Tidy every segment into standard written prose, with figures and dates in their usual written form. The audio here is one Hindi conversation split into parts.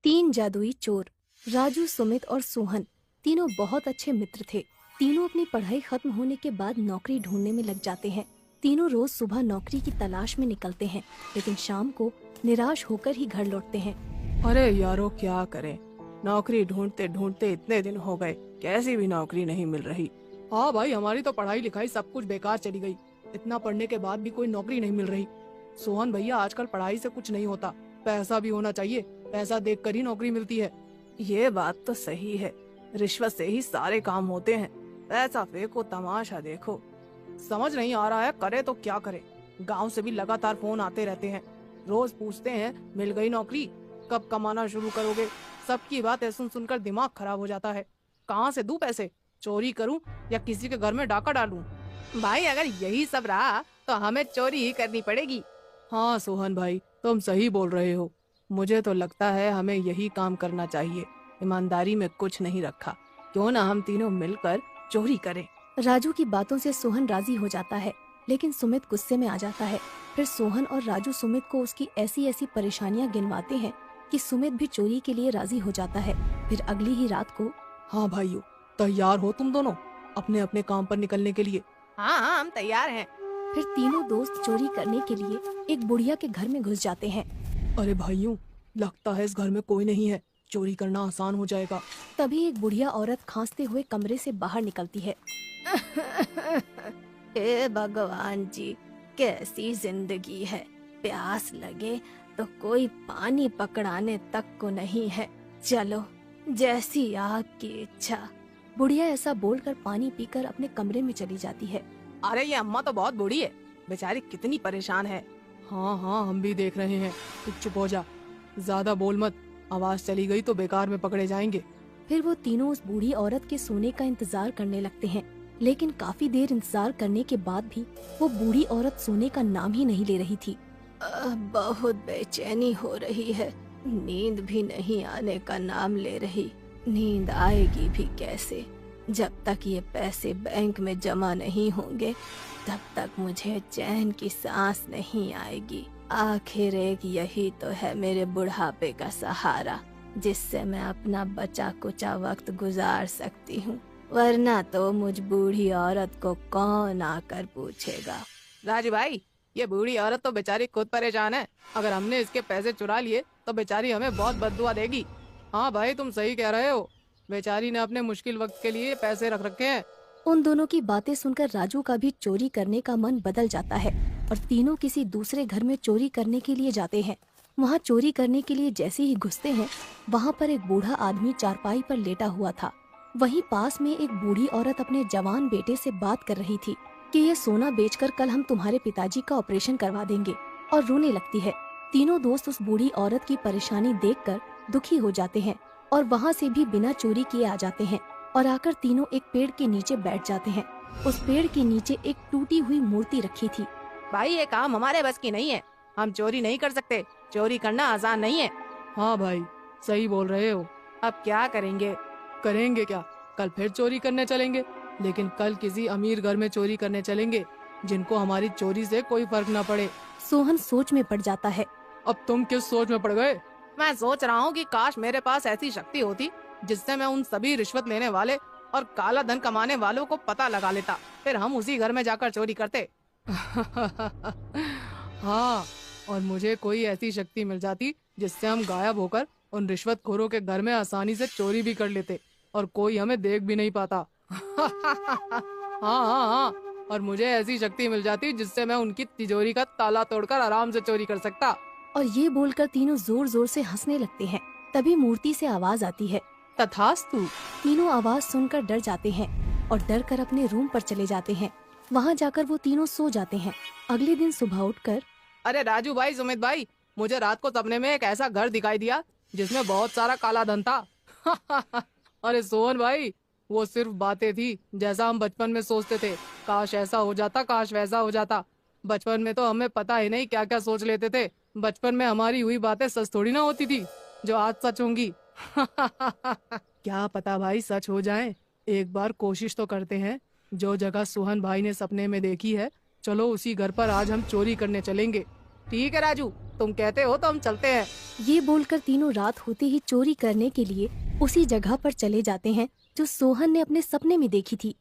तीन जादुई चोर। राजू, सुमित और सोहन तीनों बहुत अच्छे मित्र थे। तीनों अपनी पढ़ाई खत्म होने के बाद नौकरी ढूंढने में लग जाते हैं। तीनों रोज सुबह नौकरी की तलाश में निकलते हैं, लेकिन शाम को निराश होकर ही घर लौटते हैं। अरे यारो क्या करें, नौकरी ढूंढते ढूंढते इतने दिन हो गए, कैसी भी नौकरी नहीं मिल रही। हाँ भाई, हमारी तो पढ़ाई लिखाई सब कुछ बेकार चली गई। इतना पढ़ने के बाद भी कोई नौकरी नहीं मिल रही। सोहन भैया, आजकल पढ़ाई से कुछ नहीं होता, पैसा भी होना चाहिए। पैसा देखकर ही नौकरी मिलती है। ये बात तो सही है, रिश्वत से ही सारे काम होते हैं। पैसा फेंको, तमाशा देखो। समझ नहीं आ रहा है करे तो क्या करे। गांव से भी लगातार फोन आते रहते हैं, रोज पूछते हैं मिल गई नौकरी, कब कमाना शुरू करोगे। सबकी बातें सुन सुनकर दिमाग खराब हो जाता है। कहाँ से दूं पैसे, चोरी करूं या किसी के घर में डाका डालूं? भाई अगर यही सब रहा तो हमें चोरी ही करनी पड़ेगी। हाँ सोहन भाई, तुम सही बोल रहे हो। मुझे तो लगता है हमें यही काम करना चाहिए। ईमानदारी में कुछ नहीं रखा, क्यों ना हम तीनों मिलकर चोरी करें। राजू की बातों से सोहन राजी हो जाता है, लेकिन सुमित गुस्से में आ जाता है। फिर सोहन और राजू सुमित को उसकी ऐसी ऐसी परेशानियां गिनवाते हैं कि सुमित भी चोरी के लिए राजी हो जाता है। फिर अगली ही रात को, हाँ भाइयों, तैयार हो तुम दोनों अपने अपने काम पर निकलने के लिए? हाँ, हम तैयार हैं। फिर तीनों दोस्त चोरी करने के लिए एक बुढ़िया के घर में घुस जाते हैं। अरे भाइयों, लगता है इस घर में कोई नहीं है, चोरी करना आसान हो जाएगा। तभी एक बुढ़िया औरत खांसते हुए कमरे से बाहर निकलती है। हे भगवान जी, कैसी जिंदगी है। प्यास लगे तो कोई पानी पकड़ाने तक को नहीं है। चलो, जैसी आपकी इच्छा। बुढ़िया ऐसा बोलकर पानी पीकर अपने कमरे में चली जाती है। अरे ये अम्मा तो बहुत बूढ़ी है, बेचारी कितनी परेशान है। हाँ हाँ, हम भी देख रहे हैं, तू चुप हो जा, ज्यादा बोल मत, आवाज चली गई तो बेकार में पकड़े जाएंगे। फिर वो तीनों उस बूढ़ी औरत के सोने का इंतजार करने लगते हैं, लेकिन काफी देर इंतजार करने के बाद भी वो बूढ़ी औरत सोने का नाम ही नहीं ले रही थी। बहुत बेचैनी हो रही है, नींद भी नहीं आने का नाम ले रही। नींद आएगी भी कैसे? जब तक ये पैसे बैंक में जमा नहीं होंगे तब तक मुझे चैन की सांस नहीं आएगी। आखिर एक यही तो है मेरे बुढ़ापे का सहारा, जिससे मैं अपना बचा कुचा वक्त गुजार सकती हूँ, वरना तो मुझ बूढ़ी औरत को कौन आकर पूछेगा। राजू भाई, ये बूढ़ी औरत तो बेचारी खुद परेशान है। अगर हमने इसके पैसे चुरा लिए तो बेचारी हमें बहुत बद्दुआ देगी। हाँ भाई, तुम सही कह रहे हो, बेचारी ने अपने मुश्किल वक्त के लिए पैसे रख रखे हैं। उन दोनों की बातें सुनकर राजू का भी चोरी करने का मन बदल जाता है और तीनों किसी दूसरे घर में चोरी करने के लिए जाते हैं। वहाँ चोरी करने के लिए जैसे ही घुसते हैं, वहाँ पर एक बूढ़ा आदमी चारपाई पर लेटा हुआ था। वहीं पास में एक बूढ़ी औरत अपने जवान बेटे से बात कर रही थी कि ये सोना बेचकर कल हम तुम्हारे पिताजी का ऑपरेशन करवा देंगे, और रोने लगती है। तीनों दोस्त उस बूढ़ी औरत की परेशानी देखकर दुखी हो जाते हैं और वहाँ से भी बिना चोरी किए आ जाते हैं और आकर तीनों एक पेड़ के नीचे बैठ जाते हैं। उस पेड़ के नीचे एक टूटी हुई मूर्ति रखी थी। भाई ये काम हमारे बस की नहीं है, हम चोरी नहीं कर सकते, चोरी करना आसान नहीं है। हाँ भाई, सही बोल रहे हो। अब क्या करेंगे? करेंगे क्या, कल फिर चोरी करने चलेंगे, लेकिन कल किसी अमीर घर में चोरी करने चलेंगे जिनको हमारी चोरी से कोई फर्क न पड़े। सोहन सोच में पड़ जाता है। अब तुम किस सोच में पड़ गए? मैं सोच रहा हूँ कि काश मेरे पास ऐसी शक्ति होती जिससे मैं उन सभी रिश्वत लेने वाले और काला धन कमाने वालों को पता लगा लेता, फिर हम उसी घर में जाकर चोरी करते। हाँ, और मुझे कोई ऐसी शक्ति मिल जाती जिससे हम गायब होकर उन रिश्वतखोरों के घर में आसानी से चोरी भी कर लेते और कोई हमें देख भी नहीं पाता। हाँ हाँ हाँ, और मुझे ऐसी शक्ति मिल जाती जिससे मैं उनकी तिजोरी का ताला तोड़कर आराम से चोरी कर सकता। और ये बोलकर तीनों जोर जोर से हंसने लगते हैं। तभी मूर्ति से आवाज आती है, तथास्तु। तीनों आवाज सुनकर डर जाते हैं और डर कर अपने रूम पर चले जाते हैं। वहाँ जाकर वो तीनों सो जाते हैं। अगले दिन सुबह उठकर, अरे राजू भाई, सुमित भाई, मुझे रात को सपने में एक ऐसा घर दिखाई दिया जिसमें बहुत सारा काला धन था। अरे सोहन भाई, वो सिर्फ बातें थी, जैसा हम बचपन में सोचते थे, काश ऐसा हो जाता, काश वैसा हो जाता। बचपन में तो हमें पता ही नहीं क्या क्या सोच लेते थे। बचपन में हमारी हुई बातें सच थोड़ी ना होती थी जो आज सच होंगी। क्या पता भाई सच हो जाएं। एक बार कोशिश तो करते हैं। जो जगह सोहन भाई ने सपने में देखी है, चलो उसी घर पर आज हम चोरी करने चलेंगे। ठीक है राजू, तुम कहते हो तो हम चलते हैं। ये बोलकर तीनों रात होते ही चोरी करने के लिए उसी जगह पर चले जाते हैं जो सोहन ने अपने सपने में देखी थी।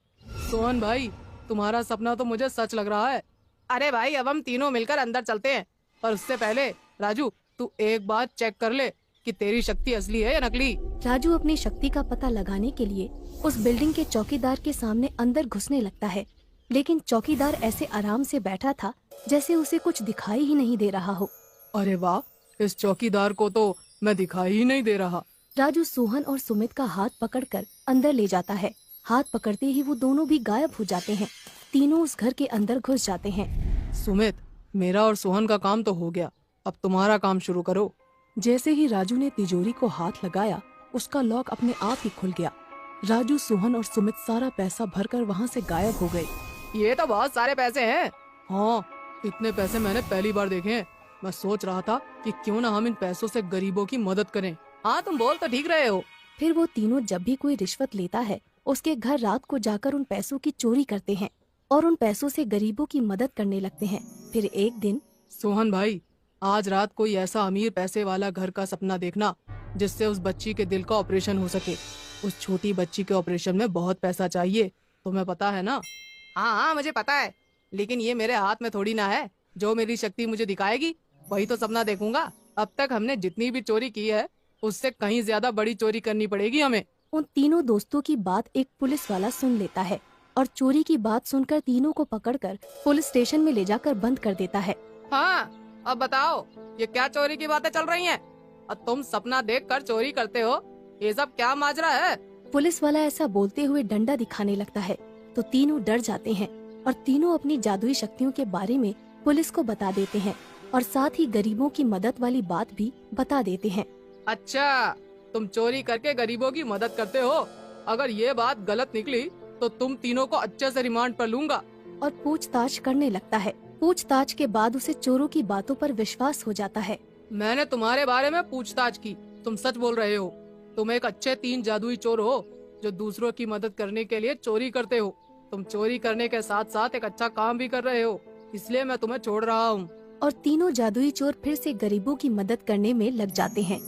सोहन भाई, तुम्हारा सपना तो मुझे सच लग रहा है। अरे भाई, अब हम तीनों मिलकर अंदर चलते हैं, पर उससे पहले राजू, तू एक बार चेक कर ले कि तेरी शक्ति असली है या नकली। राजू अपनी शक्ति का पता लगाने के लिए उस बिल्डिंग के चौकीदार के सामने अंदर घुसने लगता है, लेकिन चौकीदार ऐसे आराम से बैठा था जैसे उसे कुछ दिखाई ही नहीं दे रहा हो। अरे वाह, इस चौकीदार को तो मैं दिखाई ही नहीं दे रहा। राजू सोहन और सुमित का हाथ पकड़कर अंदर ले जाता है। हाथ पकड़ते ही वो दोनों भी गायब हो जाते हैं। तीनों उस घर के अंदर घुस जाते हैं। सुमित, मेरा और सोहन का काम तो हो गया, अब तुम्हारा काम शुरू करो। जैसे ही राजू ने तिजोरी को हाथ लगाया, उसका लॉक अपने आप ही खुल गया। राजू, सोहन और सुमित सारा पैसा भरकर वहाँ से गायब हो गए। ये तो बहुत सारे पैसे हैं। हाँ, इतने पैसे मैंने पहली बार देखे हैं। मैं सोच रहा था कि क्यों ना हम इन पैसों से गरीबों की मदद करें। हाँ, तुम बोल तो ठीक रहे हो। फिर वो तीनों जब भी कोई रिश्वत लेता है, उसके घर रात को जाकर उन पैसों की चोरी करते हैं और उन पैसों से गरीबों की मदद करने लगते हैं। फिर एक दिन, सोहन भाई, आज रात कोई ऐसा अमीर पैसे वाला घर का सपना देखना जिससे उस बच्ची के दिल का ऑपरेशन हो सके। उस छोटी बच्ची के ऑपरेशन में बहुत पैसा चाहिए, तुम्हें पता है ना? हाँ हाँ, मुझे पता है, लेकिन ये मेरे हाथ में थोड़ी ना है। जो मेरी शक्ति मुझे दिखाएगी वही तो सपना देखूंगा। अब तक हमने जितनी भी चोरी की है उससे कहीं ज्यादा बड़ी चोरी करनी पड़ेगी हमें। उन तीनों दोस्तों की बात एक पुलिस वाला सुन लेता है और चोरी की बात सुनकर तीनों को पकड़कर पुलिस स्टेशन में ले जाकर बंद कर देता है। हाँ, अब बताओ, ये क्या चोरी की बातें चल रही हैं? और तुम सपना देखकर चोरी करते हो, ये सब क्या माजरा है? पुलिस वाला ऐसा बोलते हुए डंडा दिखाने लगता है तो तीनों डर जाते हैं और तीनों अपनी जादुई शक्तियों के बारे में पुलिस को बता देते हैं और साथ ही गरीबों की मदद वाली बात भी बता देते हैं। अच्छा, तुम चोरी करके गरीबों की मदद करते हो? अगर ये बात गलत निकली तो तुम तीनों को अच्छे से रिमांड पर लूंगा। और पूछताछ करने लगता है। पूछताछ के बाद उसे चोरों की बातों पर विश्वास हो जाता है। मैंने तुम्हारे बारे में पूछताछ की, तुम सच बोल रहे हो। तुम एक अच्छे 3 जादुई चोर हो जो दूसरों की मदद करने के लिए चोरी करते हो। तुम चोरी करने के साथ साथ एक अच्छा काम भी कर रहे हो, इसलिए मैं तुम्हें छोड़ रहा हूँ। और तीनों जादुई चोर फिर से गरीबों की मदद करने में लग जाते हैं।